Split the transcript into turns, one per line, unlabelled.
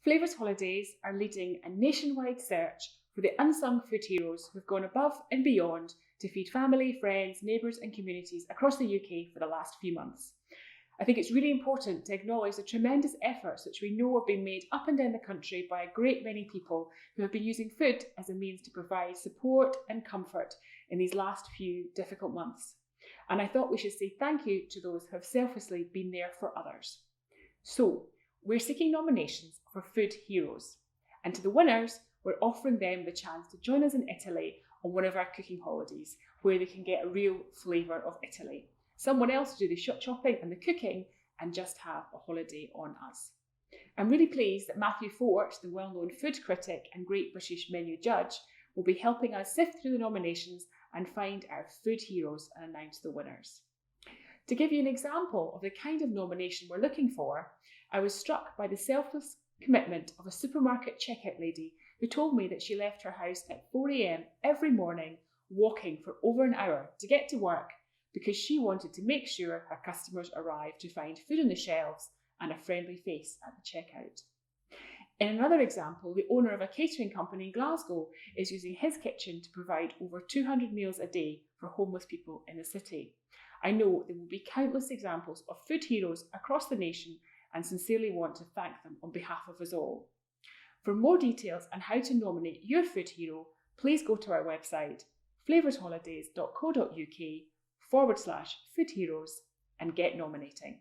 Flavours Holidays are leading a nationwide search for the unsung food heroes who have gone above and beyond to feed family, friends, neighbours and communities across the UK for the last few months. I think it's really important to acknowledge the tremendous efforts which we know have been made up and down the country by a great many people who have been using food as a means to provide support and comfort in these last few difficult months. And I thought we should say thank you to those who have selflessly been there for others. So, we're seeking nominations for food heroes, and to the winners, we're offering them the chance to join us in Italy on one of our cooking holidays, where they can get a real flavour of Italy. Someone else to do the shopping and the cooking, and just have a holiday on us. I'm really pleased that Matthew Fort, the well-known food critic and Great British Menu judge, will be helping us sift through the nominations and find our food heroes and announce the winners. To give you an example of the kind of nomination we're looking for, I was struck by the selfless commitment of a supermarket checkout lady who told me that she left her house at 4 a.m. every morning, walking for over an hour to get to work because she wanted to make sure her customers arrived to find food on the shelves and a friendly face at the checkout. In another example, the owner of a catering company in Glasgow is using his kitchen to provide over 200 meals a day for homeless people in the city. I know there will be countless examples of food heroes across the nation and sincerely want to thank them on behalf of us all. For more details on how to nominate your food hero, please go to our website flavorsholidays.co.uk/food heroes and get nominating.